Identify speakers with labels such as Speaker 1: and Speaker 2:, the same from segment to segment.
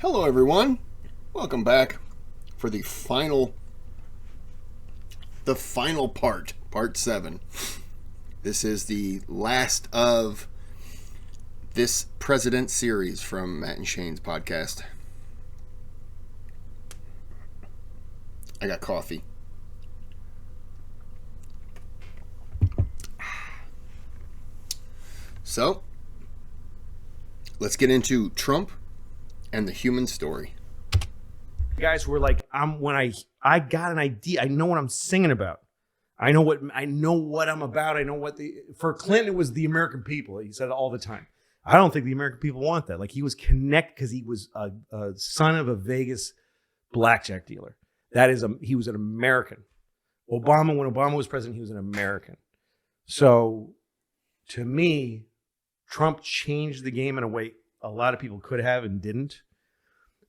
Speaker 1: Hello everyone, welcome back for the final part 7. This is the last of this President series from Matt and Shane's podcast. I got coffee. So, let's get into Trump and the human story.
Speaker 2: Guys were like, when I got an idea, I know what I'm singing about. I know what I'm about. I know what for Clinton, it was the American people. He said it all the time. I don't think the American people want that. Like, he was connected because he was a son of a Vegas blackjack dealer. He was an American. When Obama was president, he was an American. So to me, Trump changed the game in a way a lot of people could have and didn't.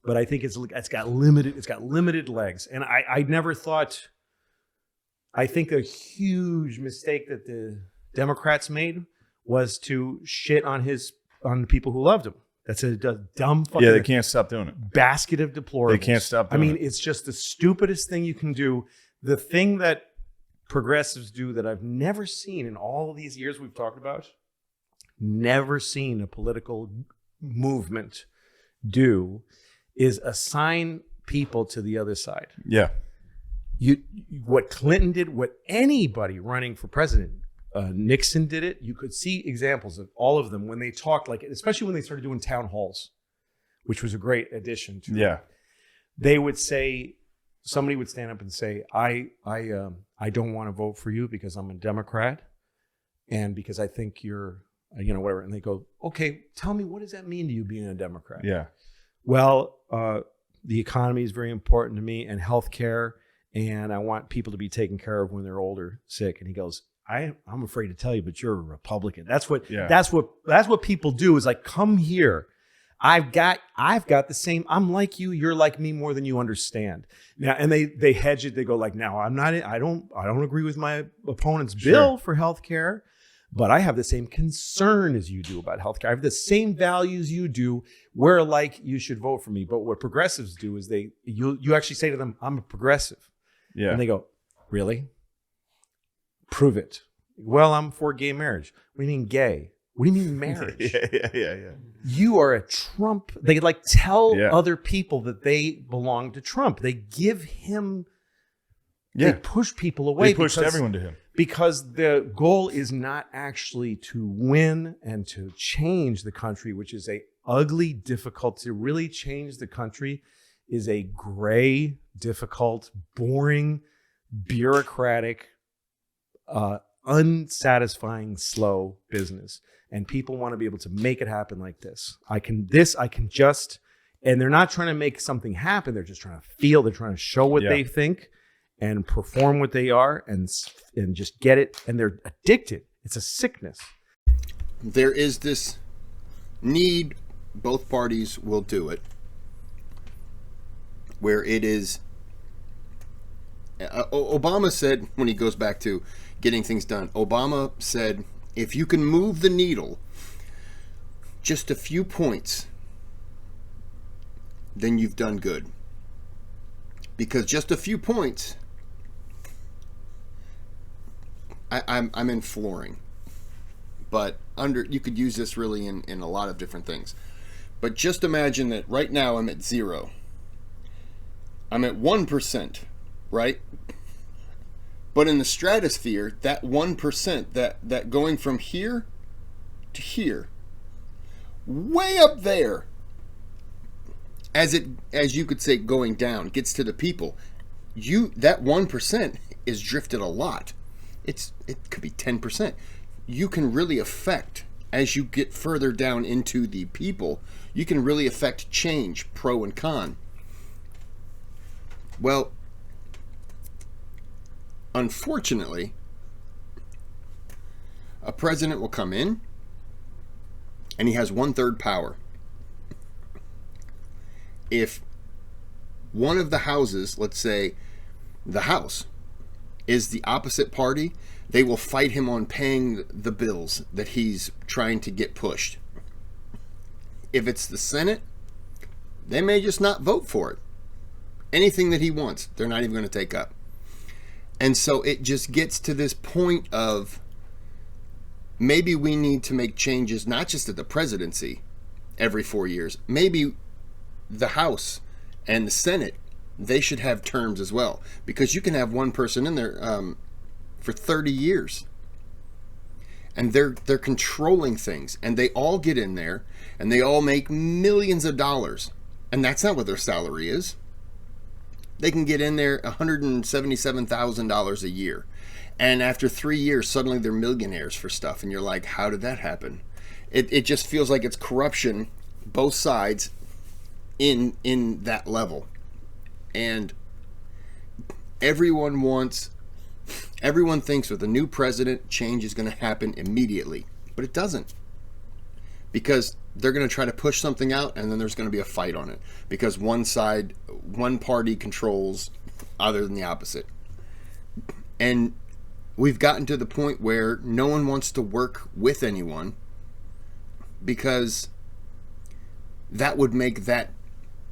Speaker 2: But I think it's got limited legs. And I never thought, I think a huge mistake that the Democrats made was to shit on the people who loved him. That's a dumb fucking
Speaker 3: they can't stop doing it.
Speaker 2: Basket of deplorables.
Speaker 3: They can't stop doing it.
Speaker 2: It's just the stupidest thing you can do. The thing that progressives do that I've never seen in all of these years we've talked about, never seen a political movement do, is assign people to the other side.
Speaker 3: Yeah.
Speaker 2: What Clinton did, what anybody running for president, Nixon did it. You could see examples of all of them when they talked, like, especially when they started doing town halls, which was a great addition to it. They would say, somebody would stand up and say, I don't want to vote for you because I'm a Democrat and because I think you're, whatever. And they go, okay, tell me, what does that mean to you being a Democrat?
Speaker 3: Yeah.
Speaker 2: Well, the economy is very important to me, and healthcare, and I want people to be taken care of when they're older, sick. And he goes, I'm afraid to tell you, but you're a Republican. That's what people do, is like, come here. I've got the same. I'm like you. You're like me more than you understand. Now, and they hedge it. They go like, now I don't agree with my opponent's bill for healthcare, but I have the same concern as you do about healthcare. I have the same values you do. We're like, you should vote for me. But what progressives do is you actually say to them, I'm a progressive.
Speaker 3: Yeah.
Speaker 2: And they go, really? Prove it. Well, I'm for gay marriage. What do you mean gay? What do you mean marriage?
Speaker 3: Yeah.
Speaker 2: You are a Trump. They tell other people that they belong to Trump. They give him, they push people away.
Speaker 3: They pushed everyone to him.
Speaker 2: Because the goal is not actually to win and to change the country, which is a ugly, difficult, to really change the country is a gray, difficult, boring, bureaucratic, unsatisfying, slow business. And people want to be able to make it happen like this. I can just, and they're not trying to make something happen. They're just trying to feel, they're trying to show what they think and perform what they are and just get it. And they're addicted. It's a sickness.
Speaker 1: There is this need, both parties will do it, where it is, Obama said, when he goes back to getting things done, Obama said, if you can move the needle just a few points, then you've done good. Because just a few points, I'm in flooring. But you could use this really in a lot of different things. But just imagine that right now I'm at 0. I'm at 1%, right? But in the stratosphere, that 1%, that going from here to here, way up there, as you could say, going down, gets to the people, that 1% is drifted a lot. It could be 10%. You can really affect, as you get further down into the people, you can really affect change, pro and con. Well, unfortunately, a president will come in and he has 1/3 power. If one of the houses, let's say the House, is the opposite party, they will fight him on paying the bills that he's trying to get pushed. If it's the Senate, They may just not vote for it. Anything that he wants, they're not even going to take up. And so it just gets to this point of maybe we need to make changes, not just at the presidency every 4 years. Maybe the House and the Senate, they should have terms as well. Because you can have one person in there for 30 years. And they're controlling things. And they all get in there and they all make millions of dollars. And that's not what their salary is. They can get in there $177,000 a year. And after 3 years, suddenly they're millionaires for stuff. And you're like, how did that happen? It just feels like it's corruption, both sides, in that level. And everyone thinks with a new president, change is going to happen immediately. But it doesn't. Because they're going to try to push something out, and then there's going to be a fight on it. Because one party controls other than the opposite. And we've gotten to the point where no one wants to work with anyone, because that would make that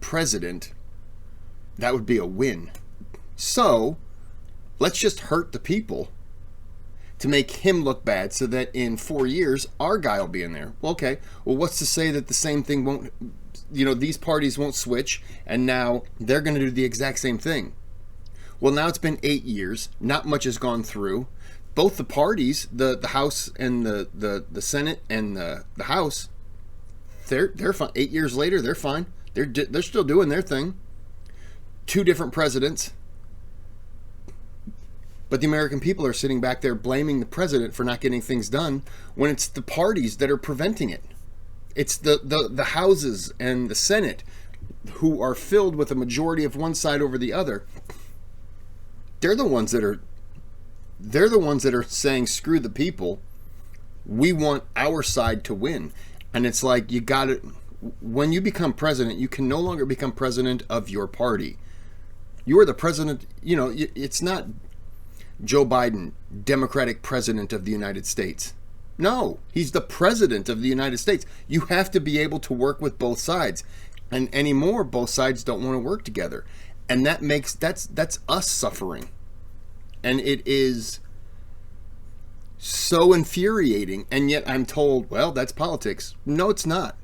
Speaker 1: president, that would be a win. So let's just hurt the people to make him look bad, so that in 4 years our guy will be in there. Well, okay, well, what's to say that the same thing won't, these parties won't switch and now they're going to do the exact same thing? Well, now it's been 8 years, not much has gone through. Both the parties, the House and the Senate and the House, they're fine. 8 years later, they're fine. They're still doing their thing. 2 different presidents. But the American people are sitting back there blaming the president for not getting things done, when it's the parties that are preventing it. It's the houses and the Senate who are filled with a majority of one side over the other. They're the ones that are saying, screw the people. We want our side to win. And it's like, you got to, when you become president, you can no longer become president of your party. You are the president. It's not Joe Biden, Democratic president of the United States. No, he's the president of the United States. You have to be able to work with both sides. And anymore, both sides don't want to work together. And that's us suffering. And it is so infuriating. And yet I'm told, well, that's politics. No, it's not.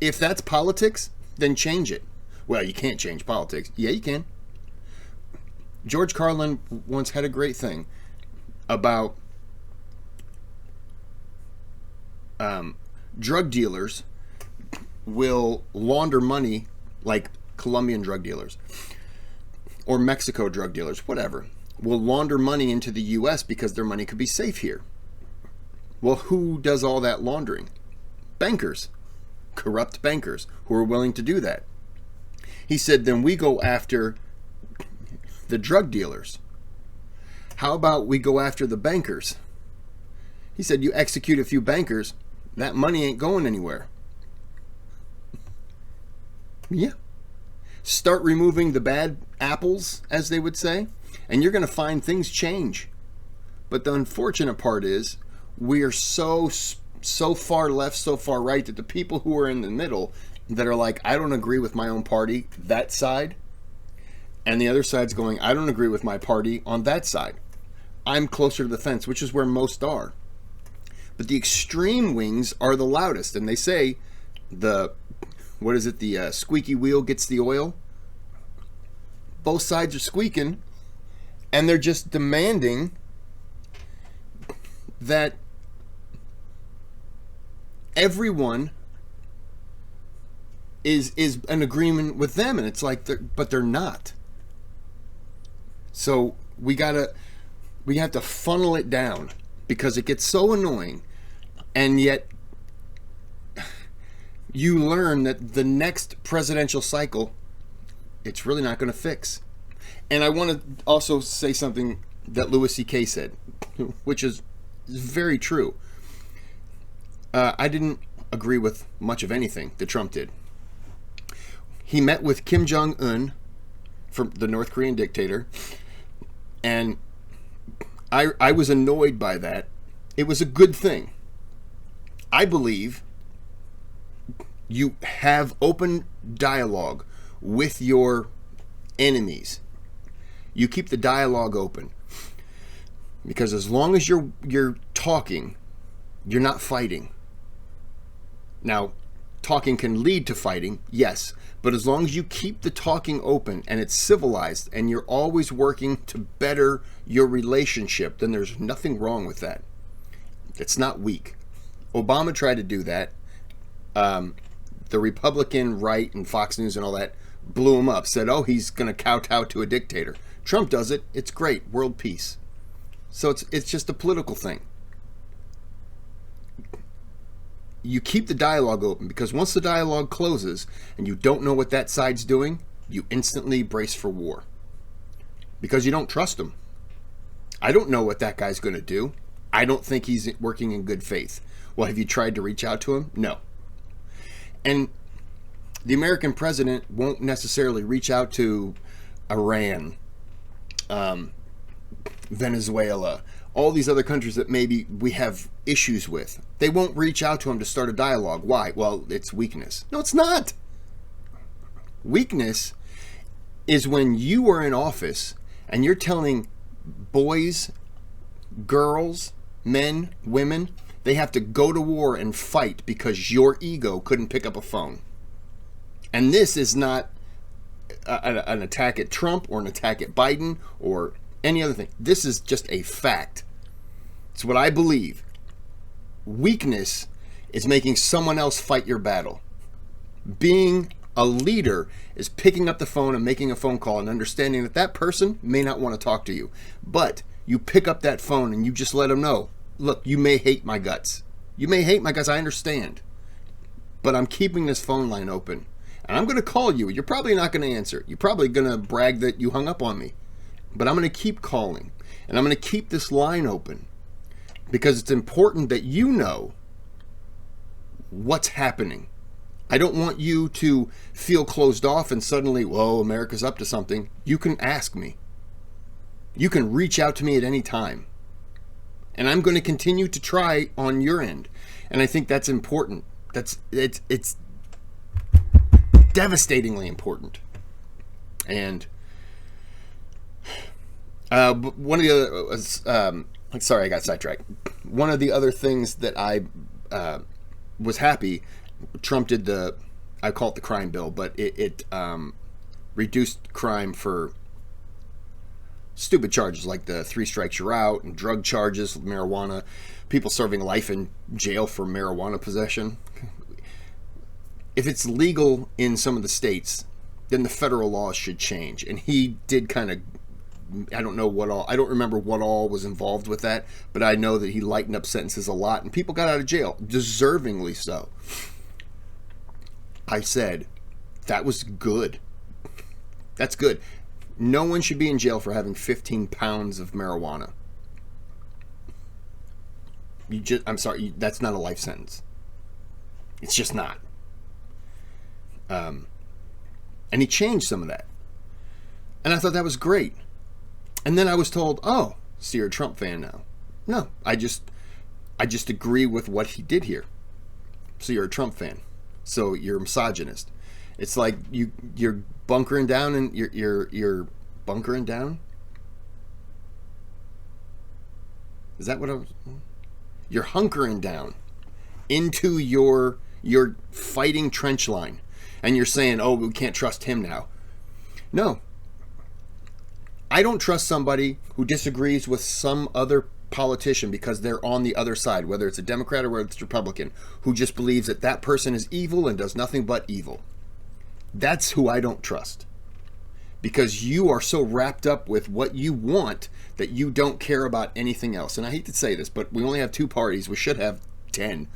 Speaker 1: If that's politics, then change it. Well, you can't change politics. Yeah, you can. George Carlin once had a great thing about drug dealers will launder money, like Colombian drug dealers or Mexico drug dealers, whatever, will launder money into the U.S. because their money could be safe here. Well, who does all that laundering? Bankers, corrupt bankers who are willing to do that. He said, then we go after the drug dealers. How about we go after the bankers? He said, you execute a few bankers, that money ain't going anywhere. Yeah. Start removing the bad apples, as they would say, and you're going to find things change. But the unfortunate part is, we are so far left, so far right, that the people who are in the middle that are like, I don't agree with my own party, that side, and the other side's going, I don't agree with my party on that side. I'm closer to the fence, which is where most are. But the extreme wings are the loudest. And they say the squeaky wheel gets the oil. Both sides are squeaking. And they're just demanding that everyone is in agreement with them. And it's like, but they're not. So we have to funnel it down, because it gets so annoying. And yet you learn that the next presidential cycle, it's really not going to fix. And I want to also say something that Louis CK said, which is very true. I didn't agree with much of anything that Trump did. He met with Kim Jong-un, from the North Korean dictator, and I was annoyed by that. It was a good thing. I believe You have open dialogue with your enemies. You keep the dialogue open. Because as long as you're talking, you're not fighting. Now, talking can lead to fighting, yes, but as long as you keep the talking open and it's civilized and you're always working to better your relationship, then there's nothing wrong with that. It's not weak. Obama tried to do that. The Republican right and Fox News and all that blew him up, said, oh, he's going to kowtow to a dictator. Trump does it. It's great. World peace. So it's just a political thing. You keep the dialogue open, because once the dialogue closes and you don't know what that side's doing, you instantly brace for war. Because you don't trust him. I don't know what that guy's going to do. I don't think he's working in good faith. Well, have you tried to reach out to him? No. And the American president won't necessarily reach out to Iran, Venezuela, all these other countries that maybe we have issues with. They won't reach out to him to start a dialogue. Why? Well, it's weakness. No, it's not. Weakness is when you are in office and you're telling boys, girls, men, women, they have to go to war and fight because your ego couldn't pick up a phone. And this is not an attack at Trump or an attack at Biden or any other thing. This is just a fact. It's what I believe. Weakness is making someone else fight your battle. Being a leader is picking up the phone and making a phone call and understanding that that person may not want to talk to you. But you pick up that phone and you just let them know, look, you may hate my guts. You may hate my guts, I understand. But I'm keeping this phone line open. And I'm going to call you. You're probably not going to answer. You're probably going to brag that you hung up on me. But I'm going to keep calling. And I'm going to keep this line open. Because it's important that you know what's happening. I don't want you to feel closed off and suddenly, whoa, America's up to something. You can ask me. You can reach out to me at any time. And I'm going to continue to try on your end. And I think that's important. It's devastatingly important. And one of the other sorry, I got sidetracked. One of the other things that I was happy, Trump did I call it the crime bill, but it reduced crime for stupid charges like the 3 strikes you're out and drug charges, marijuana, people serving life in jail for marijuana possession. If it's legal in some of the states, then the federal laws should change. And he did kind of, I don't remember what all was involved with that, but I know that he lightened up sentences a lot and people got out of jail, deservingly so. I said, that was good. That's good. No one should be in jail for having 15 pounds of marijuana. I'm sorry, that's not a life sentence. It's just not. And he changed some of that. And I thought that was great. And then I was told, oh, so you're a Trump fan now. No, I just agree with what he did here. So you're a Trump fan. So you're a misogynist. It's like you're bunkering down and you're bunkering down. Is that what I was? You're hunkering down into your fighting trench line, and you're saying, "Oh, we can't trust him now." No, I don't trust somebody who disagrees with some other politician because they're on the other side, whether it's a Democrat or whether it's Republican, who just believes that that person is evil and does nothing but evil. That's who I don't trust. Because you are so wrapped up with what you want that you don't care about anything else. And I hate to say this, but we only have 2 parties. We should have 10.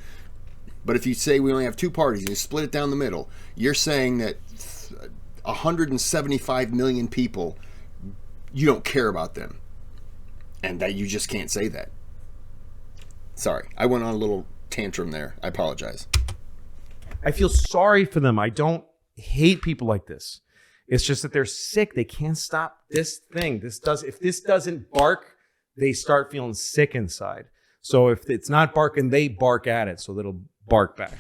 Speaker 1: But if you say we only have 2 parties and you split it down the middle, you're saying that 175 million people, you don't care about them. And that you just can't say that. Sorry, I went on a little tantrum there. I apologize.
Speaker 2: I feel sorry for them. I don't hate people like this. It's just that they're sick. They can't stop this thing. If this doesn't bark, they start feeling sick inside. So if it's not barking, they bark at it, so it'll bark back.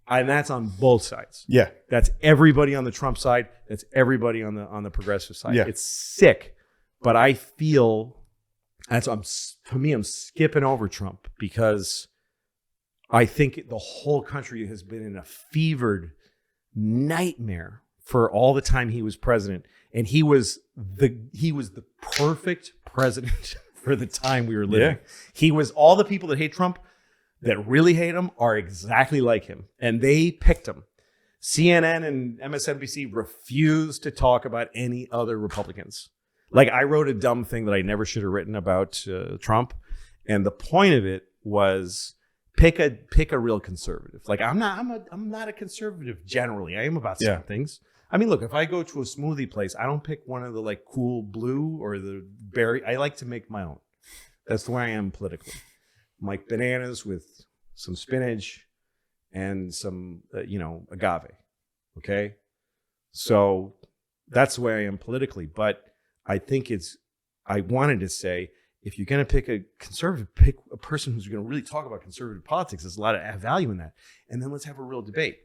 Speaker 2: And that's on both sides.
Speaker 3: Yeah.
Speaker 2: That's everybody on the Trump side. That's everybody on the progressive side.
Speaker 3: Yeah.
Speaker 2: It's sick, but I feel I'm skipping over Trump because I think the whole country has been in a fevered nightmare for all the time he was president, and he was the perfect president for the time we were living.
Speaker 3: Yeah.
Speaker 2: He was all the people that hate Trump that really hate him are exactly like him, and they picked him. CNN and MSNBC refused to talk about any other Republicans. Like, I wrote a dumb thing that I never should have written about Trump, and the point of it was pick a real conservative. Like, I'm not a conservative generally. I am about some things. I mean, look, if I go to a smoothie place, I don't pick one of the like cool blue or the berry. I like to make my own. That's the way I am politically. Like bananas with some spinach and some, agave. Okay. So that's the way I am politically. But I think I wanted to say, if you're going to pick a conservative, pick a person who's going to really talk about conservative politics. There's a lot of value in that. And then let's have a real debate.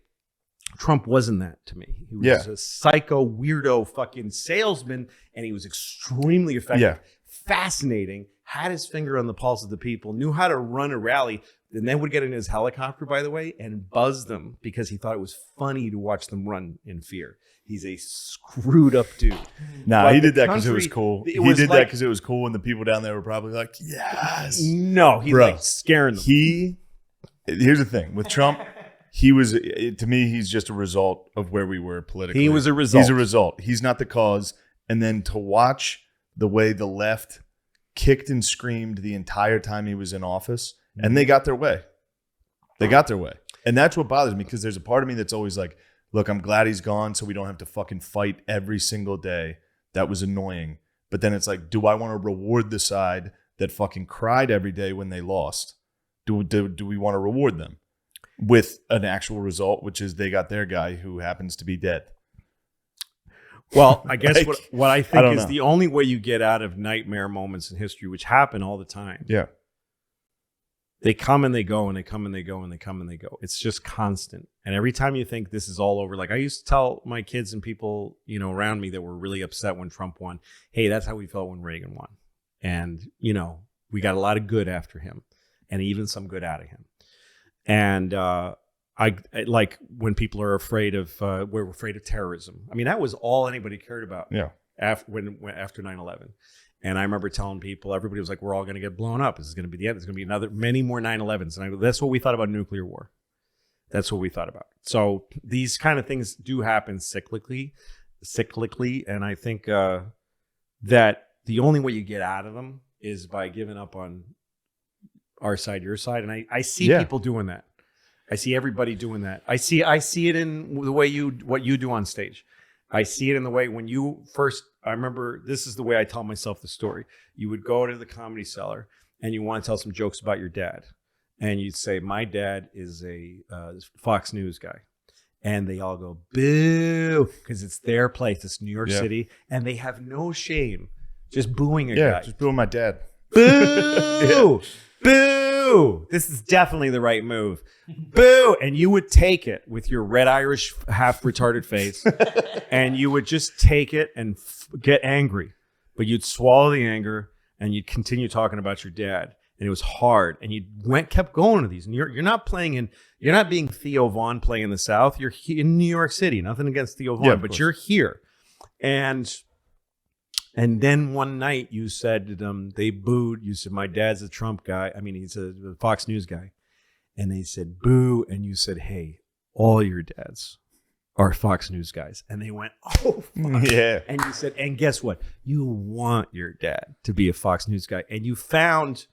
Speaker 2: Trump wasn't that to me. He was a psycho, weirdo fucking salesman, and he was extremely effective.
Speaker 3: Yeah.
Speaker 2: Fascinating, had his finger on the pulse of the people, knew how to run a rally, and then would get in his helicopter, by the way, and buzz them because he thought it was funny to watch them run in fear. He's a screwed up dude.
Speaker 3: Nah,
Speaker 2: But
Speaker 3: he
Speaker 2: the
Speaker 3: did that because it was
Speaker 2: country-
Speaker 3: cool.
Speaker 2: it
Speaker 3: He
Speaker 2: was
Speaker 3: did that
Speaker 2: like-
Speaker 3: because it was cool, and the people down there were probably like, yes.
Speaker 2: No, he's
Speaker 3: Bro,
Speaker 2: like scaring them.
Speaker 3: Here's the thing with Trump. To me, he's just a result of where we were politically.
Speaker 2: He was a result.
Speaker 3: He's a result. He's not the cause. And then to watch the way the left kicked and screamed the entire time he was in office, and they got their way. They got their way. And that's what bothers me, because there's a part of me that's always like, look, I'm glad he's gone so we don't have to fucking fight every single day. That was annoying. But then it's like, do I want to reward the side that fucking cried every day when they lost? Do we want to reward them with an actual result, which is they got their guy who happens to be dead?
Speaker 2: Well, I guess
Speaker 3: Like,
Speaker 2: what I
Speaker 3: I
Speaker 2: think
Speaker 3: don't
Speaker 2: is
Speaker 3: know.
Speaker 2: the only way you get out of nightmare moments in history, which happen all the time.
Speaker 3: Yeah.
Speaker 2: They come and they go, and they come and they go, and they come and they go. It's just constant. And every time you think this is all over, like I used to tell my kids and people, around me that were really upset when Trump won, hey, that's how we felt when Reagan won. And, we got a lot of good after him, and even some good out of him. And I like when people are afraid of, we're afraid of terrorism. I mean, that was all anybody cared about.
Speaker 3: Yeah.
Speaker 2: After 9/11. And I remember telling people, everybody was like, we're all going to get blown up. This is going to be the end. There's going to be many more 9/11s. And I go, that's what we thought about nuclear war. That's what we thought about. So these kind of things do happen cyclically. And I think that the only way you get out of them is by giving up on our side, your side. And I see people doing that. I see everybody doing that. I see it in the way what you do on stage. I see it in the way when you first, I remember this is the way I tell myself the story. You would go to the Comedy Cellar and you want to tell some jokes about your dad. And you'd say, my dad is a Fox News guy. And they all go, boo, because it's their place. It's New York City. And they have no shame just booing a guy.
Speaker 3: Just booing my dad.
Speaker 2: Boo! Boo! This is definitely the right move. Boo! And you would take it with your red Irish half retarded face, and you would just take it and get angry. But you'd swallow the anger and you'd continue talking about your dad. And it was hard. And you kept going to these. And you're not you're not being Theo Vaughn playing in the South. You're in New York City. Nothing against Theo Vaughn, but you're here. And then one night you said, they booed. You said, my dad's a Trump guy. I mean, he's a Fox News guy. And they said, boo. And you said, hey, all your dads are Fox News guys. And they went, oh, fuck.
Speaker 3: Yeah.
Speaker 2: And you said, and guess what? You want your dad to be a Fox News guy. And you found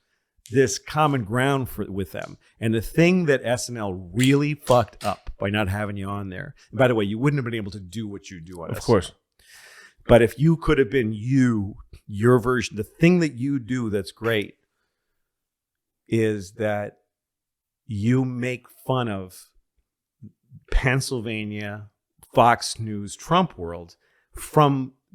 Speaker 2: this common ground with them. And the thing that SNL really fucked up by not having you on there. And by the way, you wouldn't have been able to do what you do on SNL.
Speaker 3: Of course.
Speaker 2: But if you could have been your version, the thing that you do that's great is that you make fun of Pennsylvania, Fox News, Trump world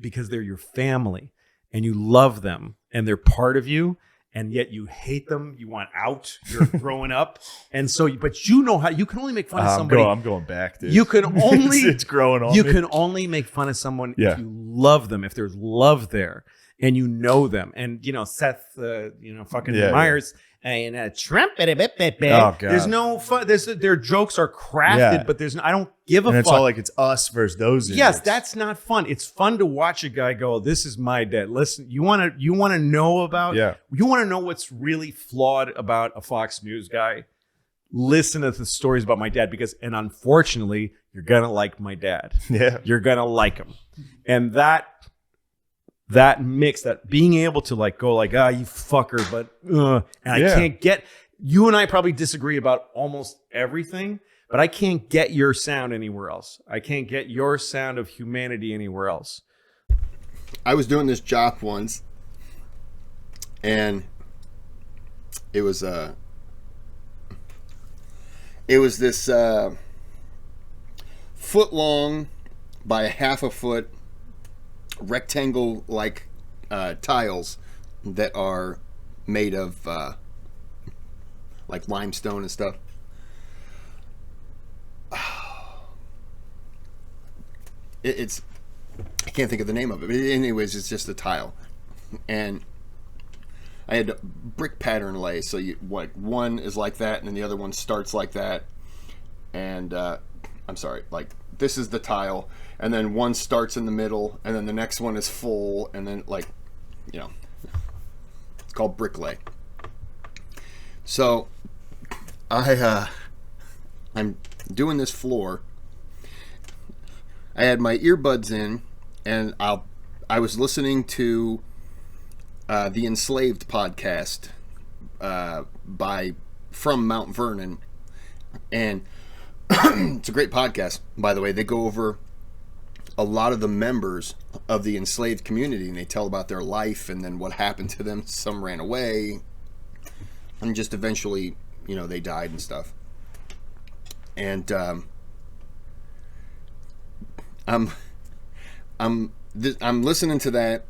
Speaker 2: because they're your family and you love them and they're part of you. and yet you hate them. You want out. You're growing up, and so, but you know how you can only make fun of somebody.
Speaker 3: I'm going back, dude.
Speaker 2: You can only
Speaker 3: it's growing on.
Speaker 2: You
Speaker 3: me.
Speaker 2: can only make fun of someone
Speaker 3: Yeah.
Speaker 2: if you love them, if there's love there, and you know them. And Seth, fucking Myers. And Trump,
Speaker 3: Oh, God.
Speaker 2: there's no fun. Their jokes are crafted, but there's no. I don't give a fuck.
Speaker 3: And it's all like it's us versus those.
Speaker 2: Yes,
Speaker 3: idiots.
Speaker 2: that's not fun. It's fun to watch a guy go, "This is my dad." Listen, you want to know about.
Speaker 3: Yeah.
Speaker 2: You want to know what's really flawed about a Fox News guy. Listen to the stories about my dad and unfortunately, you're gonna like my dad.
Speaker 3: Yeah.
Speaker 2: You're gonna like him, and that mix, that being able to like go like, you fucker, but and I can't get. You and I probably disagree about almost everything, but I can't get your sound anywhere else. I can't get your sound of humanity anywhere else.
Speaker 1: I was doing this job once, and it was this foot long by a half a foot rectangle like tiles that are made of like limestone and stuff. It's I can't think of the name of it, but anyways, it's just a tile, and I had brick pattern lay, so one is like that, and then the other one starts like that, and I'm sorry, like this is the tile, and then one starts in the middle, and then the next one is full, and then it's called brick lay. So I'm doing this floor. I had my earbuds in, and I was listening to the Enslaved podcast from Mount Vernon, and it's a great podcast, by the way. They go over a lot of the members of the enslaved community, and they tell about their life and then what happened to them. Some ran away, and just eventually, they died and stuff. And I'm listening to that,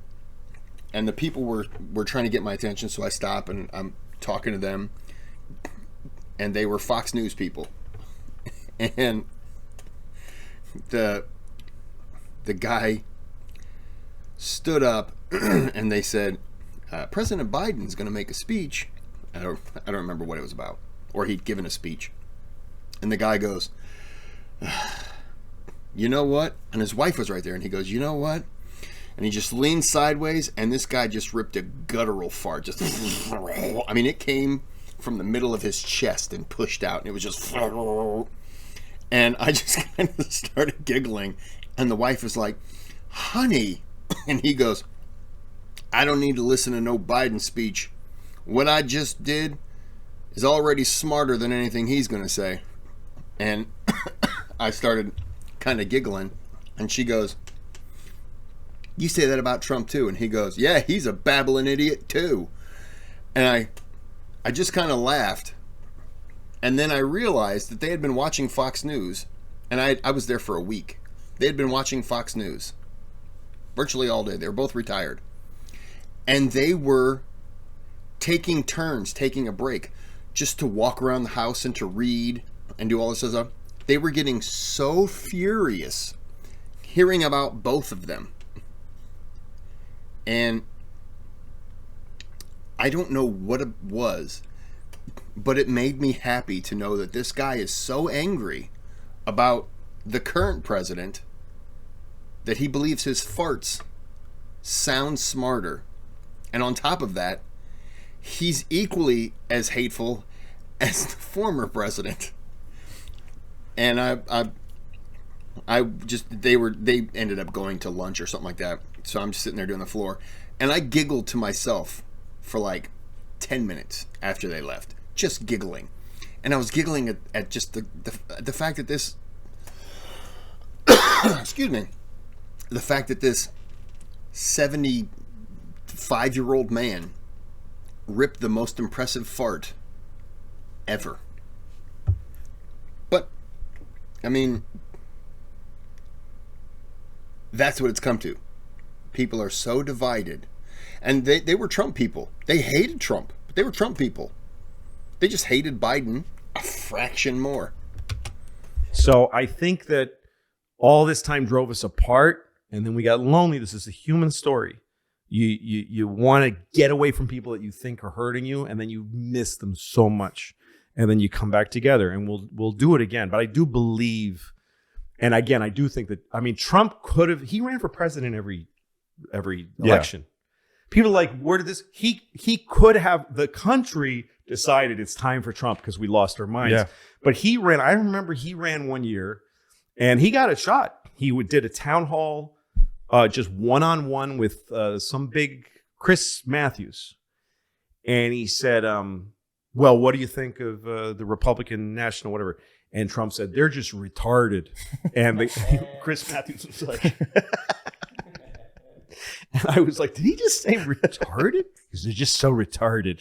Speaker 1: and the people were trying to get my attention, so I stop and I'm talking to them, and they were Fox News people, and the guy stood up and they said, President Biden's going to make a speech. I don't remember what it was about, or he'd given a speech, and the guy goes, you know what? And his wife was right there, and he goes, you know what? And he just leaned sideways, and this guy just ripped a guttural fart. Just, I mean, it came from the middle of his chest and pushed out, and it was just, and I just kind of started giggling, and the wife was like, honey, and he goes, I don't need to listen to no Biden speech. What I just did is already smarter than anything he's going to say. And I started kind of giggling, and she goes, you say that about Trump too? And he goes, yeah, he's a babbling idiot too. And I just kind of laughed, and then I realized that they had been watching Fox News, and I was there for a week. They had been watching Fox News virtually all day. They were both retired, and they were taking turns, taking a break, just to walk around the house and to read and do all this stuff. They were getting so furious hearing about both of them. And I don't know what it was, but it made me happy to know that this guy is so angry about the current president that he believes his farts sound smarter. And on top of that, he's equally as hateful as the former president. And they ended up going to lunch or something like that. So I'm just sitting there doing the floor, and I giggled to myself for like 10 minutes after they left, just giggling. And I was giggling at just the fact that this excuse me, the fact that this 75-year-old man ripped the most impressive fart ever. But I mean, that's what it's come to. People are so divided And they were Trump people. They hated Trump, but they were Trump people. They just hated Biden a fraction more.
Speaker 2: So I think that all this time drove us apart, and then we got lonely. This is a human story. You want to get away from people that you think are hurting you, and then you miss them so much, and then you come back together, and we'll do it again. But I do believe, and again, I do think that, I mean, Trump could have, he ran for president every election. People are like, where did this? He could have, the country decided it's time for Trump because we lost our minds.
Speaker 3: Yeah.
Speaker 2: But he ran. I remember he ran one year, and he got a shot. He did a town hall, just one-on-one with some big Chris Matthews, and he said, "Well, what do you think of the Republican National whatever?" And Trump said, "They're just retarded." And Chris Matthews was like, and I was like, "Did he just say retarded?" Because they're just so retarded.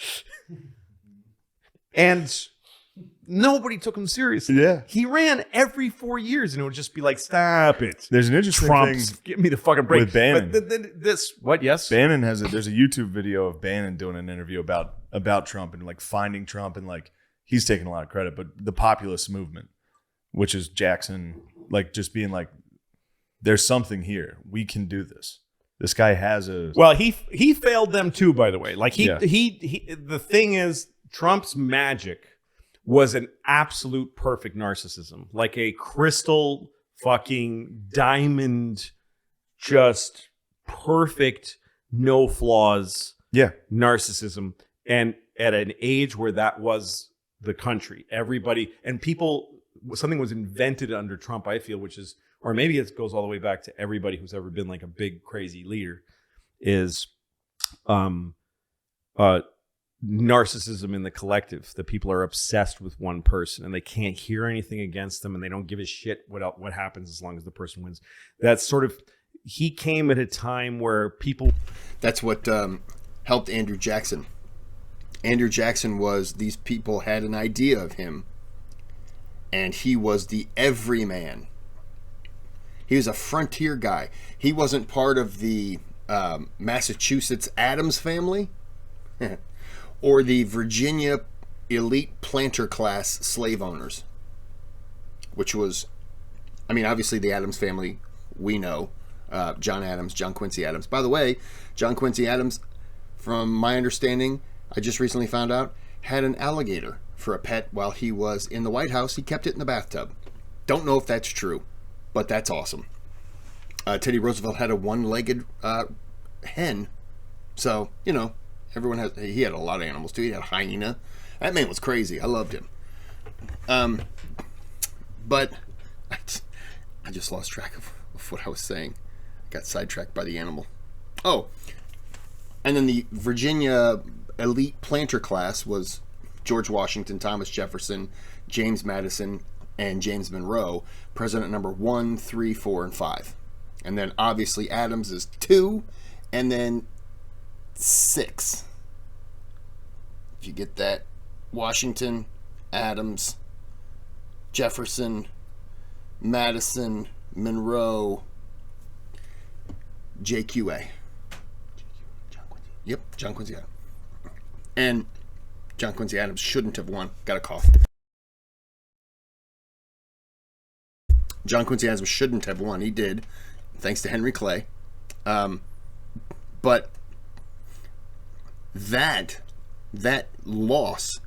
Speaker 2: And nobody took him seriously.
Speaker 3: Yeah.
Speaker 2: He ran every 4 years, and it would just be like, "Stop it."
Speaker 3: There's an interesting
Speaker 2: Trump's,
Speaker 3: thing
Speaker 2: give me the fucking break.
Speaker 3: with Bannon.
Speaker 2: But this, what? Yes.
Speaker 3: Bannon there's a YouTube video of Bannon doing an interview about Trump and like finding Trump, and like he's taking a lot of credit, but the populist movement, which is Jackson, like just being like, there's something here. We can do this. This guy has a
Speaker 2: Well, he failed them too, by the way. Like he
Speaker 3: Yeah.
Speaker 2: the thing is, Trump's magic was an absolute perfect narcissism, like a crystal fucking diamond, just perfect, no flaws narcissism. And at an age where that was the country, everybody and people, something was invented under Trump, I feel, which is, or maybe it goes all the way back to everybody who's ever been like a big crazy leader, is narcissism in the collective. That people are obsessed with one person and they can't hear anything against them, and they don't give a shit what happens as long as the person wins. That's sort of, he came at a time where people.
Speaker 1: That's what helped Andrew Jackson. Andrew Jackson was, these people had an idea of him, and he was the everyman. He was a frontier guy. He wasn't part of the Massachusetts Adams family or the Virginia elite planter class slave owners, which was, I mean, obviously the Adams family, we know, John Adams, John Quincy Adams. By the way, John Quincy Adams, from my understanding, I just recently found out, had an alligator for a pet while he was in the White House. He kept it in the bathtub. Don't know if that's true, but that's awesome. Teddy Roosevelt had a one-legged hen. So, you know, he had a lot of animals too. He had a hyena. That man was crazy. I loved him. But I just lost track of what I was saying. I got sidetracked by the animal. Oh, and then the Virginia elite planter class was George Washington, Thomas Jefferson, James Madison, and James Monroe, president number 1, 3, 4, and 5. And then obviously Adams is 2, and then 6. If you get that, Washington, Adams, Jefferson, Madison, Monroe, JQA. Yep, John Quincy Adams. And John Quincy Adams shouldn't have won. Got a cough. John Quincy Adams shouldn't have won. He did, thanks to Henry Clay. But that loss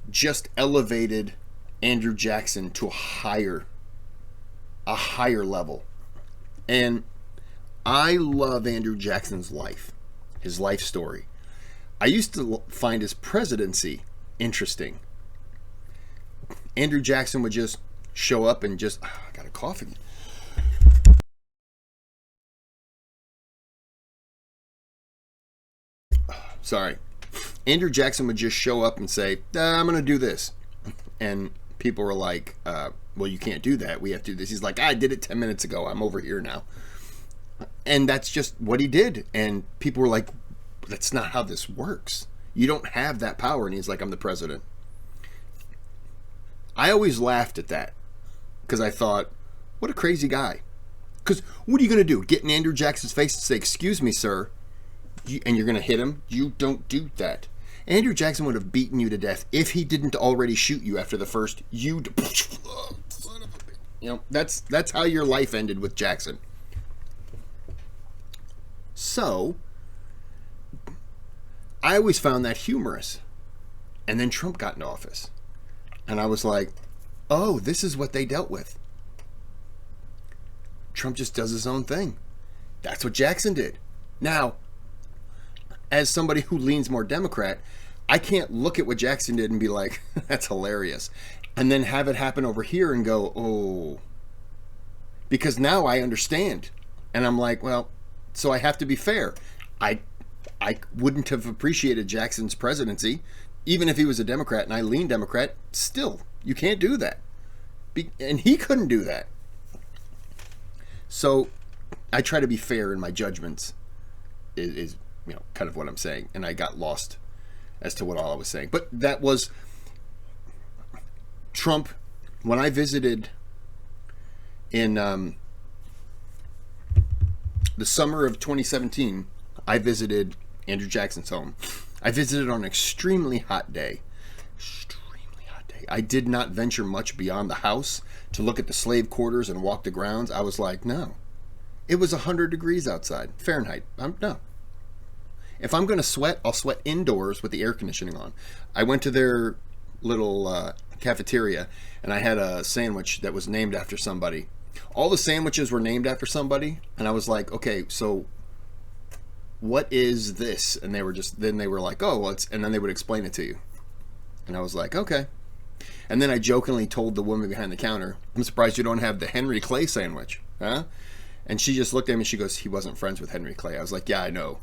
Speaker 1: just elevated Andrew Jackson to a higher level. And I love Andrew Jackson's life, his life story. I used to find his presidency interesting. Andrew Jackson would just show up and just, I got a cough again. Sorry. Andrew Jackson would just show up and say, I'm going to do this. And people were like, well, you can't do that. We have to do this. He's like, I did it 10 minutes ago. I'm over here now. And that's just what he did. And people were like, that's not how this works. You don't have that power. And he's like, I'm the president. I always laughed at that because I thought, what a crazy guy. Because what are you going to do? Get in Andrew Jackson's face and say, excuse me, sir, and you're going to hit him. You don't do that. Andrew Jackson would have beaten you to death if he didn't already shoot you after the first. That's how your life ended with Jackson. So, I always found that humorous. And then Trump got in office. And I was like, oh, this is what they dealt with. Trump just does his own thing. That's what Jackson did. Now, as somebody who leans more Democrat, I can't look at what Jackson did and be like, that's hilarious. And then have it happen over here and go, oh. Because now I understand. And I'm like, well, so I have to be fair. I wouldn't have appreciated Jackson's presidency, even if he was a Democrat and I lean Democrat. Still, you can't do that. And he couldn't do that. So I try to be fair in my judgments is kind of what I'm saying. And I got lost as to what all I was saying. But that was Trump. When I visited in the summer of 2017, I visited Andrew Jackson's home. I visited on an extremely hot day. I did not venture much beyond the house to look at the slave quarters and walk the grounds. I was like, no. It was 100 degrees outside, Fahrenheit. No. If I'm going to sweat, I'll sweat indoors with the air conditioning on. I went to their little cafeteria, and I had a sandwich that was named after somebody. All the sandwiches were named after somebody, and I was like, okay, so what is this? And they were like, oh, well, and then they would explain it to you. And I was like, okay. And then I jokingly told the woman behind the counter, I'm surprised you don't have the Henry Clay sandwich, huh? And she just looked at me and she goes, he wasn't friends with Henry Clay. I was like, yeah, I know.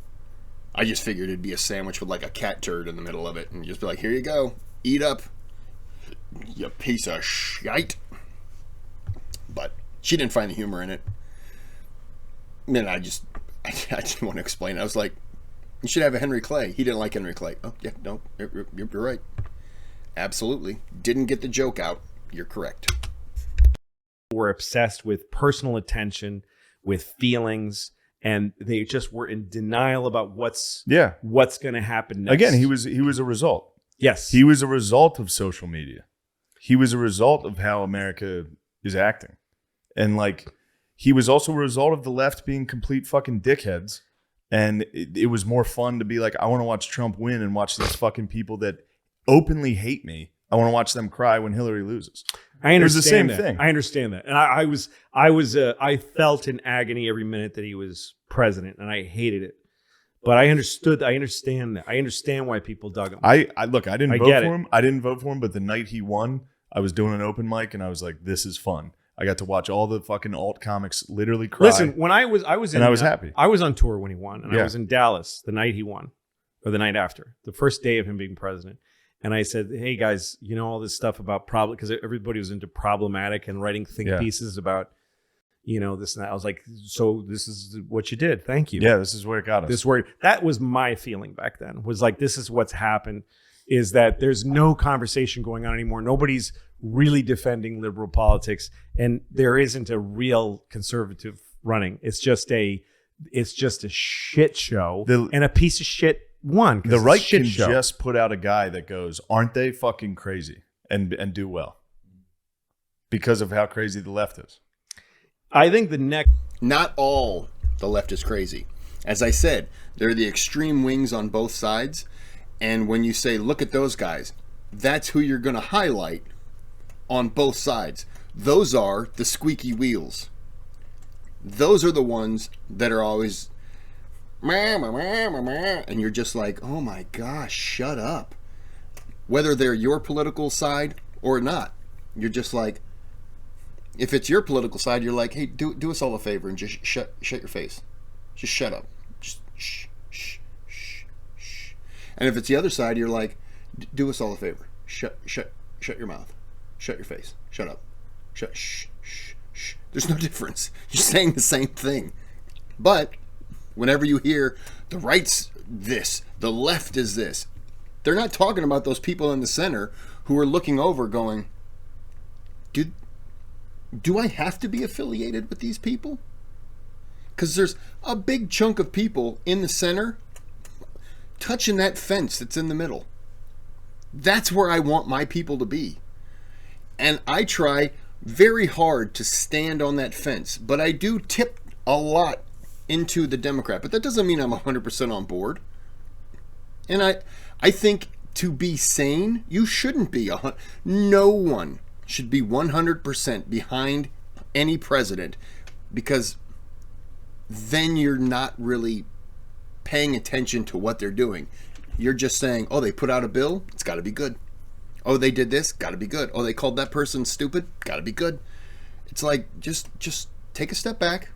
Speaker 1: I just figured it'd be a sandwich with like a cat turd in the middle of it and just be like, here you go, eat up, you piece of shite. But she didn't find the humor in it. And I didn't want to explain it. I was like, you should have a Henry Clay. He didn't like Henry Clay. Oh, yeah, no, you're right. Absolutely. Didn't get the joke out. You're correct.
Speaker 2: We're obsessed with personal attention, with feelings, and they just were in denial about what's going to happen next.
Speaker 3: Again, he was a result.
Speaker 2: Yes.
Speaker 3: He was a result of social media. He was a result of how America is acting. And like, he was also a result of the left being complete fucking dickheads. And it was more fun to be like, I want to watch Trump win and watch these fucking people that openly hate me. I want to watch them cry when Hillary loses.
Speaker 2: I understand. It was
Speaker 3: the same thing.
Speaker 2: I understand that. And I felt in agony every minute that he was president, and I hated it. But I understand that. I understand why people dug him.
Speaker 3: I didn't vote for him. I didn't vote for him, but the night he won, I was doing an open mic and I was like, this is fun. I got to watch all the fucking alt comics literally cry.
Speaker 2: Listen, when I was
Speaker 3: happy.
Speaker 2: I was on tour when he won, and I was in Dallas the night he won, or the night after, the first day of him being president. And I said, hey guys, all this stuff about because everybody was into problematic and writing think pieces about, this and that. I was like, so this is what you did. Thank you.
Speaker 3: Yeah, this is where it got us.
Speaker 2: That was my feeling back then, was like, this is what's happened, is that there's no conversation going on anymore. Nobody's really defending liberal politics, and there isn't a real conservative running. It's just a shit show and a piece of shit won.
Speaker 3: The right can just put out a guy that goes, aren't they fucking crazy, and do well because of how crazy the left is.
Speaker 2: I think
Speaker 1: not all the left is crazy. As I said, there are the extreme wings on both sides, and when you say, look at those guys, that's who you're going to highlight on both sides. Those are the squeaky wheels. Those are the ones that are always and you're just like, oh my gosh, shut up. Whether they're your political side or not, you're just like, if it's your political side, you're like, hey, do us all a favor and just shut your face. Just shut up. Just shh. And if it's the other side, you're like, do us all a favor. Shut your mouth. Shut your face. Shut up. Shh. There's no difference. You're saying the same thing. But whenever you hear the right's this, the left is this, they're not talking about those people in the center who are looking over going, do I have to be affiliated with these people? Because there's a big chunk of people in the center touching that fence that's in the middle. That's where I want my people to be. And I try very hard to stand on that fence, but I do tip a lot into the Democrat. But that doesn't mean I'm 100% on board. And I think to be sane, you shouldn't be. No one should be 100% behind any president, because then you're not really paying attention to what they're doing. You're just saying, oh, they put out a bill, it's got to be good. Oh, they did this, got to be good. Oh, they called that person stupid, got to be good. It's like, just take a step back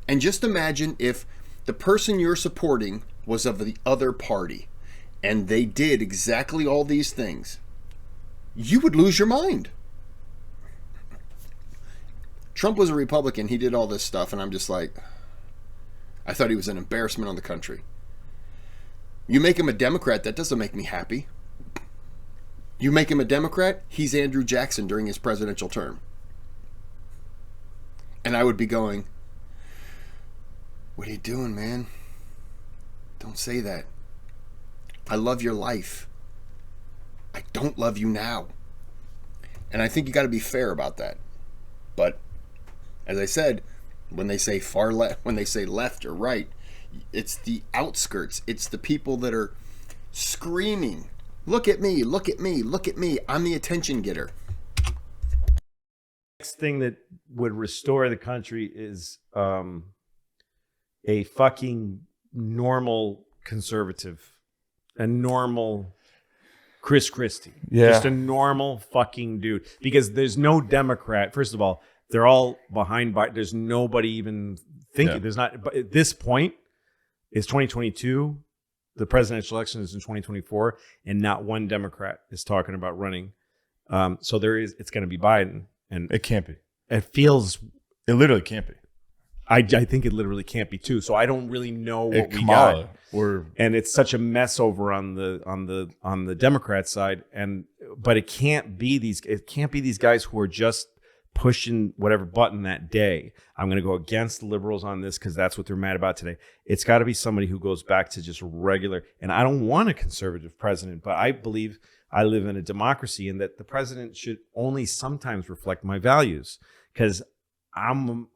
Speaker 1: and just imagine if the person you're supporting was of the other party and they did exactly all these things. You would lose your mind. Trump was a Republican, he did all this stuff, and I'm just like, I thought he was an embarrassment on the country. You make him a Democrat, that doesn't make me happy. You make him a Democrat, he's Andrew Jackson during his presidential term. And I would be going, what are you doing, man? Don't say that. I love your life. I don't love you now. And I think you got to be fair about that. But as I said, when they say far left, when they say left or right, it's the outskirts. It's the people that are screaming, look at me, look at me, look at me. I'm the attention getter.
Speaker 2: Next thing that would restore the country is a fucking normal conservative, a normal Chris Christie.
Speaker 3: Yeah.
Speaker 2: Just a normal fucking dude. Because there's no Democrat. First of all, they're all behind Biden. There's nobody even thinking.
Speaker 3: Yeah.
Speaker 2: There's not. But at this point, it's 2022. The presidential election is in 2024, and not one Democrat is talking about running. So there is. It's going to be Biden, and
Speaker 3: It can't be.
Speaker 2: it feels.
Speaker 3: It literally can't be.
Speaker 2: I think it literally can't be too. So I don't really know what we
Speaker 3: Kamala
Speaker 2: got.
Speaker 3: or
Speaker 2: And it's such a mess over on the Democrat side, but it can't be these guys who are just pushing whatever button that day. I'm going to go against the liberals on this because that's what they're mad about today. It's got to be somebody who goes back to just regular. And I don't want a conservative president, but I believe I live in a democracy and that the president should only sometimes reflect my values, because I'm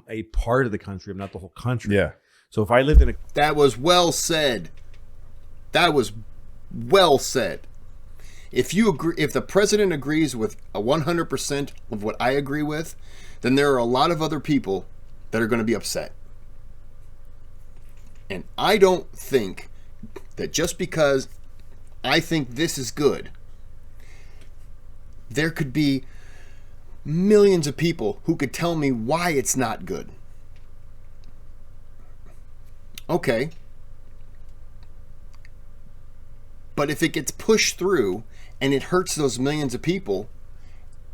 Speaker 2: a part of the country. I'm not the whole country.
Speaker 3: yeah.
Speaker 2: So if I lived in a
Speaker 1: That was well said. That was well said. If you agree, if the president agrees with a 100% of what I agree with, then there are a lot of other people that are going to be upset. And I don't think that just because I think this is good, there could be millions of people who could tell me why it's not good. Okay. But if it gets pushed through and it hurts those millions of people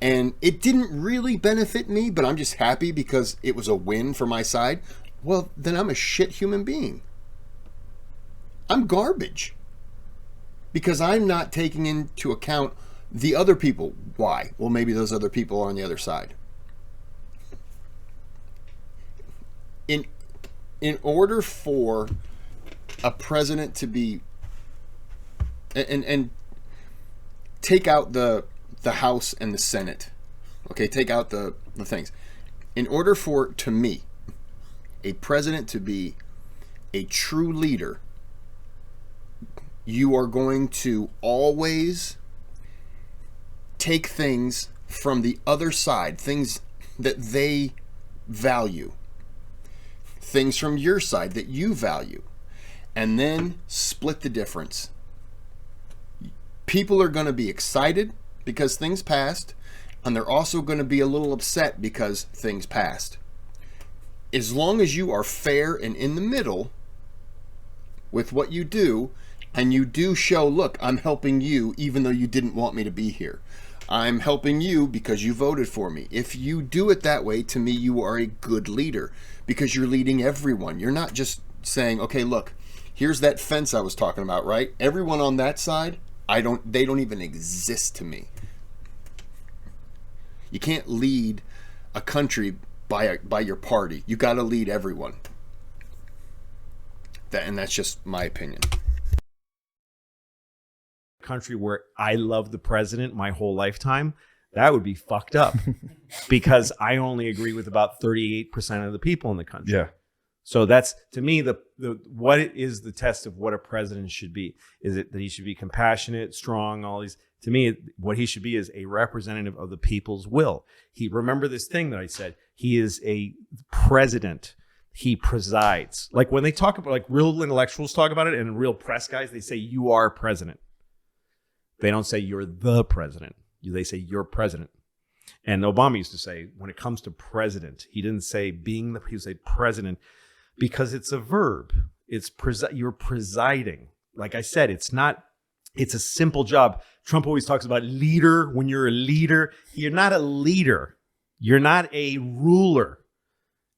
Speaker 1: and it didn't really benefit me, but I'm just happy because it was a win for my side, well, then I'm a shit human being. I'm garbage. Because I'm not taking into account the other people. Why? Well, maybe those other people are on the other side. In order for a president to be and take out the House and the Senate, okay, take out the things. In order for, to me, a president to be a true leader, you are going to always take things from the other side, things that they value, things from your side that you value, and then split the difference. People are going to be excited because things passed, and they're also going to be a little upset because things passed. As long as you are fair and in the middle with what you do, and you do show, look, I'm helping you even though you didn't want me to be here. I'm helping you because you voted for me. If you do it that way, to me, you are a good leader because you're leading everyone. You're not just saying, okay, look, here's that fence I was talking about, right? Everyone on that side, they don't even exist to me. You can't lead a country by your party. You got to lead everyone. And that's just my opinion.
Speaker 2: country where I love the president my whole lifetime, that would be fucked up because I only agree with about 38% of the people in the country.
Speaker 3: Yeah.
Speaker 2: So that's, to me, the what is the test of what a president should be? Is it that he should be compassionate, strong, all these? To me, what he should be is a representative of the people's will. Remember this thing that I said. He is a president. He presides. Like when they talk about, like real intellectuals talk about it, and real press guys, they say you are president. They don't say you're the president. They say you're president. And Obama used to say, when it comes to president, he didn't say being he would say president, because it's a verb. It's you're presiding. Like I said, it's a simple job. Trump always talks about leader. When you're a leader, you're not a leader. You're not a ruler.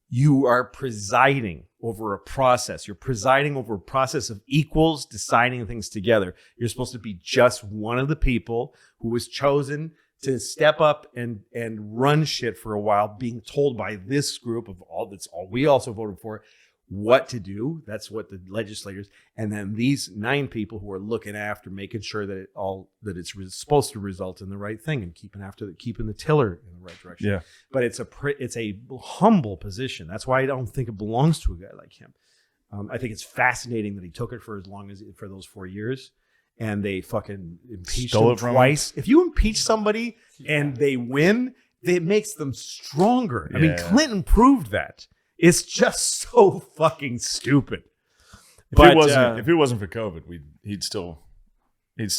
Speaker 2: You are presiding over a process. You're presiding over a process of equals deciding things together. You're supposed to be just one of the people who was chosen to step up and run shit for a while, being told by this group of all we also voted for what to do. That's what the legislators, and then these 9 people who are looking after, making sure that it's supposed to result in the right thing and keeping the tiller in the right direction.
Speaker 3: Yeah.
Speaker 2: But it's a humble position. That's why I don't think it belongs to a guy like him. I think it's fascinating that he took it for those 4 years, and they fucking impeached him twice. If you impeach somebody and they win, it makes them stronger. I mean, Clinton proved that. It's just so fucking stupid.
Speaker 3: If it wasn't for COVID, he'd still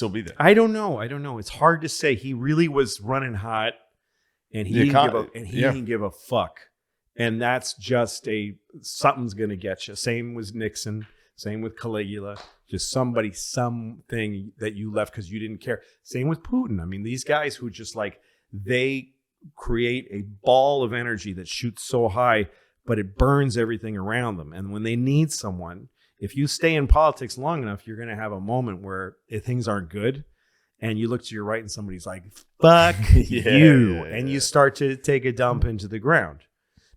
Speaker 3: be there.
Speaker 2: I don't know. It's hard to say. He really was running hot, and he didn't give a fuck. And that's just something's gonna get you. Same with Nixon. Same with Caligula. Just something that you left because you didn't care. Same with Putin. I mean, these guys who just they create a ball of energy that shoots so high, but it burns everything around them. And when they need someone, if you stay in politics long enough, you're going to have a moment where things aren't good, and you look to your right and somebody's like, fuck you. And you start to take a dump into the ground.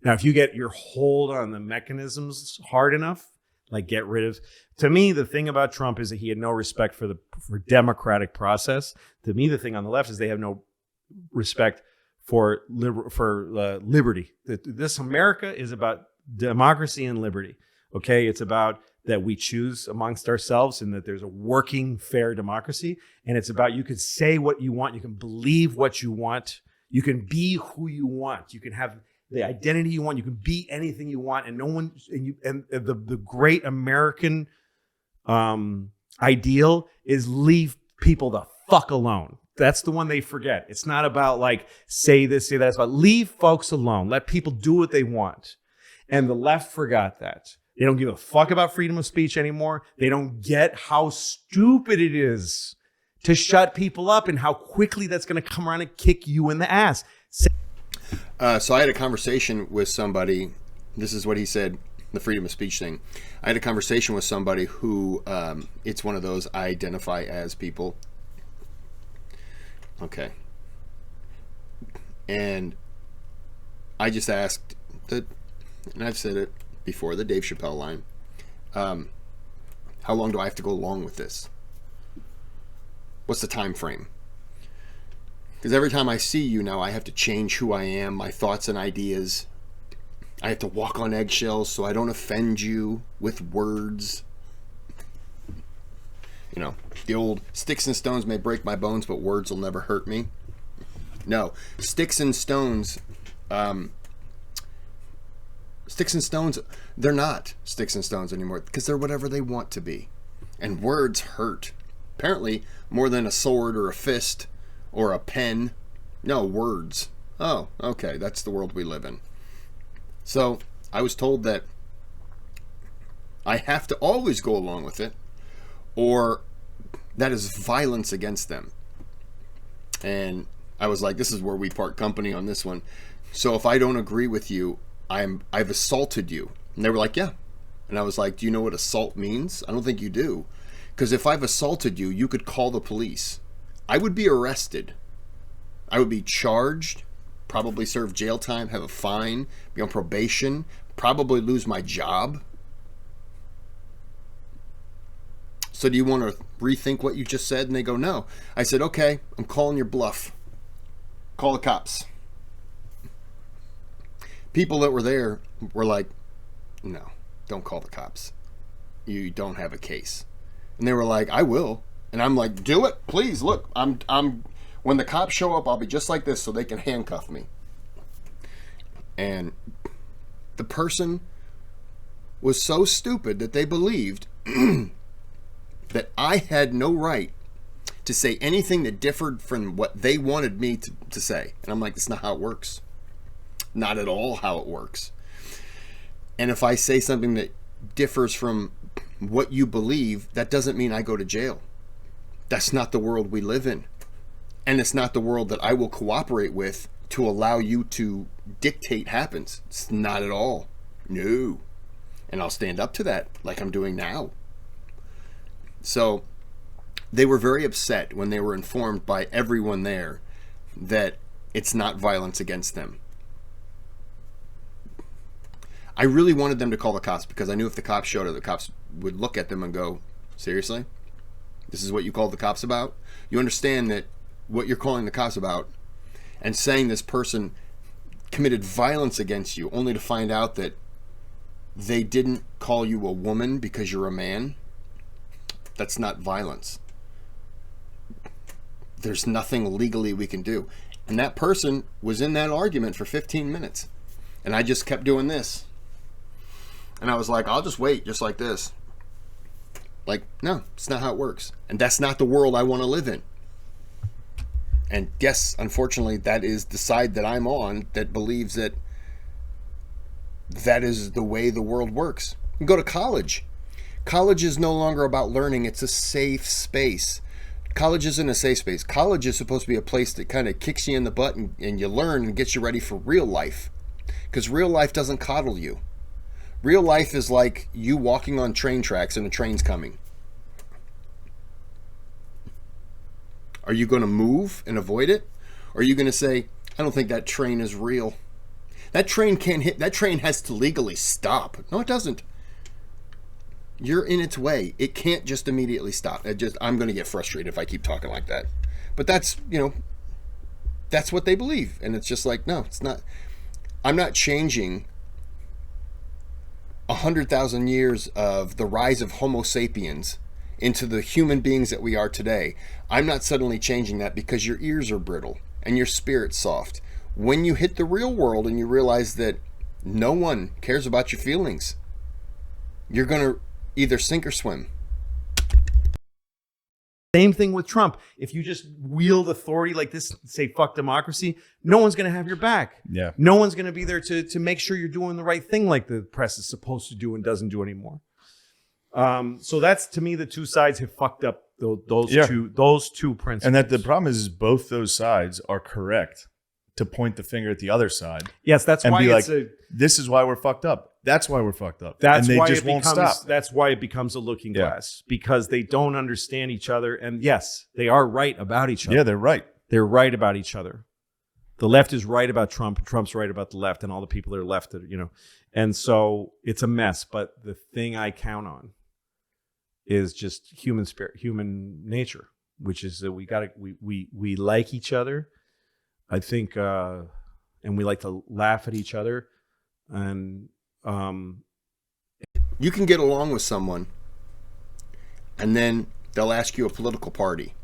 Speaker 2: Now, if you get your hold on the mechanisms hard enough, like get rid of, to me, the thing about Trump is that he had no respect for democratic process. To me, the thing on the left is they have no respect for liberty. This America is about democracy and liberty. Okay, it's about that we choose amongst ourselves and that there's a working, fair democracy. And it's about you can say what you want, you can believe what you want, you can be who you want, you can have the identity you want, you can be anything you want, and no one and the great American ideal is leave people the fuck alone. That's the one they forget. It's not about say this, say that. It's about leave folks alone. Let people do what they want. And the left forgot that. They don't give a fuck about freedom of speech anymore. They don't get how stupid it is to shut people up and how quickly that's going to come around and kick you in the ass.
Speaker 1: So I had a conversation with somebody. This is what he said, the freedom of speech thing. I had a conversation with somebody who it's one of those I identify as people. Okay. And I just asked that, and I've said it before, the Dave Chappelle line, how long do I have to go along with this? What's the time frame? Because every time I see you now, I have to change who I am, my thoughts and ideas. I have to walk on eggshells so I don't offend you with words. You know, the old sticks and stones may break my bones, but words will never hurt me. No, sticks and stones, they're not sticks and stones anymore because they're whatever they want to be. And words hurt. Apparently, more than a sword or a fist or a pen. No, words. Oh, okay, that's the world we live in. So, I was told that I have to always go along with it, or that is violence against them. And I was like, this is where we part company on this one. So if I don't agree with you, I've assaulted you. And they were like, yeah. And I was like, do you know what assault means? I don't think you do. Because if I've assaulted you, you could call the police. I would be arrested. I would be charged, probably serve jail time, have a fine, be on probation, probably lose my job. So do you want to rethink what you just said? And they go, no. I said, okay, I'm calling your bluff. Call the cops. People that were there were like, no, don't call the cops. You don't have a case. And they were like, I will. And I'm like, do it, please. Look, I'm when the cops show up, I'll be just like this so they can handcuff me. And the person was so stupid that they believed that I had no right to say anything that differed from what they wanted me to say. And I'm like, that's not how it works. Not at all how it works. And if I say something that differs from what you believe, that doesn't mean I go to jail. That's not the world we live in. And it's not the world that I will cooperate with to allow you to dictate happens. It's not at all. No. And I'll stand up to that like I'm doing now. So they were very upset when they were informed by everyone there that it's not violence against them. I really wanted them to call the cops because I knew if the cops showed up, the cops would look at them and go, seriously? This is what you called the cops about? You understand that what you're calling the cops about and saying this person committed violence against you only to find out that they didn't call you a woman because you're a man? That's not violence. There's nothing legally we can do. And that person was in that argument for 15 minutes. And I just kept doing this. And I was like, I'll just wait, just like this. Like, no, it's not how it works. And that's not the world I want to live in. And yes, unfortunately, that is the side that I'm on that believes that that is the way the world works. You go to college. College is no longer about learning. It's a safe space. College isn't a safe space. College is supposed to be a place that kind of kicks you in the butt and you learn and gets you ready for real life. Because real life doesn't coddle you. Real life is like you walking on train tracks and a train's coming. Are you going to move and avoid it? Or are you going to say, I don't think that train is real. That train can't hit. That train has to legally stop. No, it doesn't. You're in its way. It can't just immediately stop. I'm going to get frustrated if I keep talking like that. But that's, that's what they believe. And it's just like, no, it's not. I'm not changing 100,000 years of the rise of Homo sapiens into the human beings that we are today. I'm not suddenly changing that because your ears are brittle and your spirit's soft. When you hit the real world and you realize that no one cares about your feelings, you're going to either sink or swim.
Speaker 2: Same thing with Trump. If you just wield authority like this, say fuck democracy, no one's going to have your back.
Speaker 3: Yeah.
Speaker 2: No one's going to be there to make sure you're doing the right thing like the press is supposed to do and doesn't do anymore. So that's, to me, the two sides have fucked up those two principles.
Speaker 3: And that the problem is both those sides are correct to point the finger at the other side.
Speaker 2: Yes, that's why it's
Speaker 3: this is why we're fucked up. That's why we're fucked up.
Speaker 2: That's
Speaker 3: and they
Speaker 2: why
Speaker 3: just won't stop.
Speaker 2: That's why it becomes a looking glass, because they don't understand each other. And yes, they are right about each other.
Speaker 3: Yeah, they're right.
Speaker 2: They're right about each other. The left is right about Trump. Trump's right about the left, and all the people that are left, and so it's a mess. But the thing I count on is just human spirit, human nature, which is that we like each other. I think, and we like to laugh at each other, and
Speaker 1: you can get along with someone, and then they'll ask you a political party.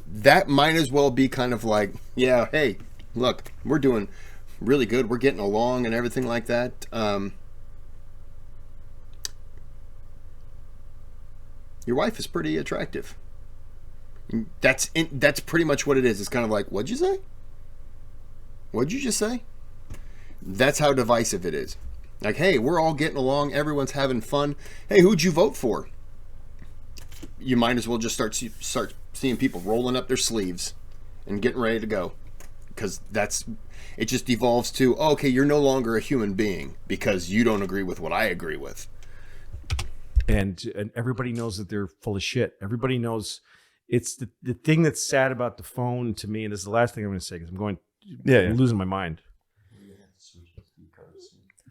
Speaker 1: That might as well be kind of like, yeah, hey, look, we're doing really good. We're getting along and everything like that. Your wife is pretty attractive. That's pretty much what it is. It's kind of like, what'd you say? What'd you just say? That's how divisive it is. Like, hey, we're all getting along. Everyone's having fun. Hey, who'd you vote for? You might as well just start seeing people rolling up their sleeves and getting ready to go. Because it just devolves to, oh, okay, you're no longer a human being because you don't agree with what I agree with.
Speaker 2: And everybody knows that they're full of shit. Everybody knows. It's the thing that's sad about the phone to me, and this is the last thing I'm going to say because I'm losing my mind.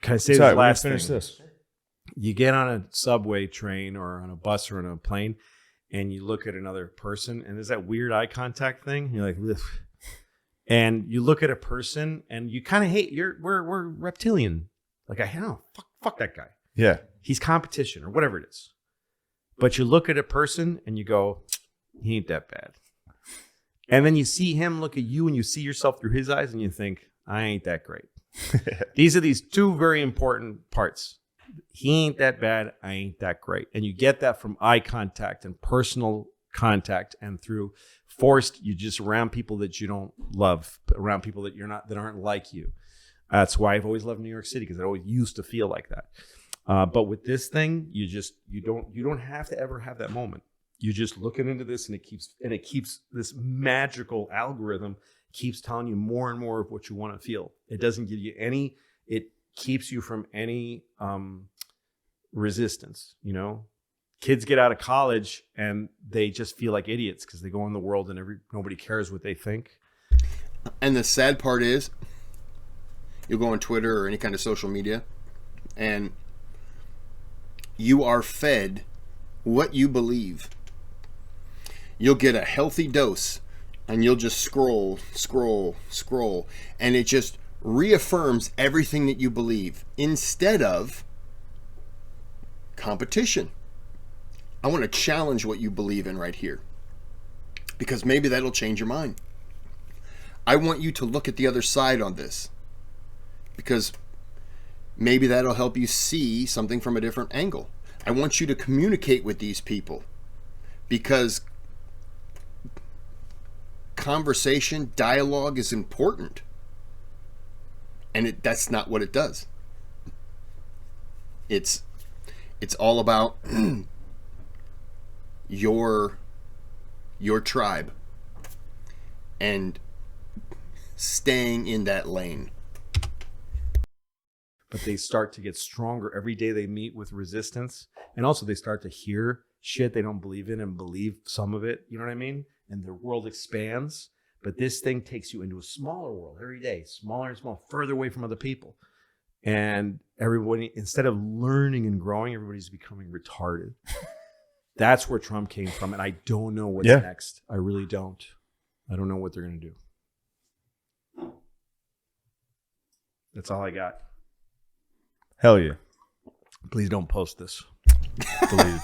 Speaker 2: Can I say this last thing?
Speaker 3: Finish this.
Speaker 2: You get on a subway train or on a bus or on a plane, and you look at another person, and there's that weird eye contact thing. You're like, ugh. And you look at a person, and you kind of hate. We're reptilian. Like, I don't know, fuck that guy.
Speaker 3: Yeah.
Speaker 2: He's competition or whatever it is. But you look at a person and you go, he ain't that bad. And then you see him look at you and you see yourself through his eyes and you think, I ain't that great. These are these two very important parts. He ain't that bad. I ain't that great. And you get that from eye contact and personal contact and through forced, you just around people that you don't love, around people that that aren't like you. That's why I've always loved New York City, because I always used to feel like that. But with this thing, you don't have to ever have that moment. You just looking into this, and it keeps this magical algorithm keeps telling you more and more of what you want to feel. It doesn't give you any. It keeps you from any resistance. You know, kids get out of college and they just feel like idiots because they go in the world and nobody cares what they think.
Speaker 1: And the sad part is, you'll go on Twitter or any kind of social media, and you are fed what you believe. You'll get a healthy dose, and you'll just scroll, and it just reaffirms everything that you believe instead of competition. I want to challenge what you believe in right here, because maybe that'll change your mind. I want you to look at the other side on this, because maybe that'll help you see something from a different angle. I want you to communicate with these people, because conversation, dialogue is important. And that's not what it does. It's all about your tribe and staying in that lane.
Speaker 2: But they start to get stronger every day they meet with resistance. And also they start to hear shit they don't believe in and believe some of it. You know what I mean? And their world expands. But this thing takes you into a smaller world every day, smaller and smaller, further away from other people. And everybody, instead of learning and growing, everybody's becoming retarded. That's where Trump came from. And I don't know what's next. I really don't. I don't know what they're going to do. That's all I got.
Speaker 3: Hell yeah.
Speaker 2: Please don't post this. Delete
Speaker 1: it.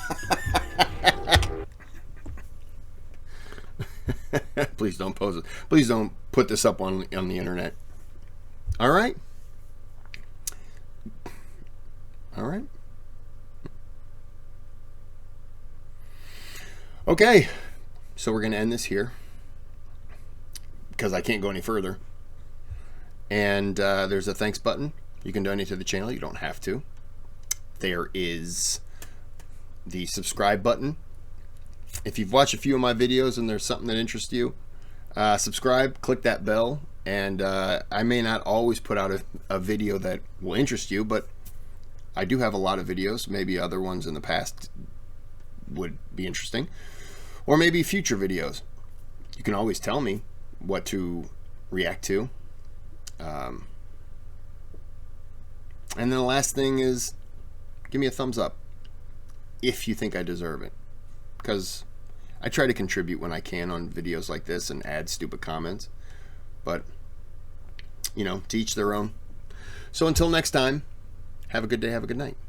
Speaker 1: Please don't post it. Please don't put this up on the internet. All right? All right. Okay. So we're going to end this here, because I can't go any further. And there's a thanks button. You can donate to the channel. You don't have to. There is the subscribe button. If you've watched a few of my videos and there's something that interests you, subscribe, click that bell. And I may not always put out a video that will interest you, but I do have a lot of videos. Maybe other ones in the past would be interesting. Or maybe future videos. You can always tell me what to react to. And then the last thing is, give me a thumbs up if you think I deserve it. Because I try to contribute when I can on videos like this and add stupid comments. But, you know, to each their own. So until next time, have a good day, have a good night.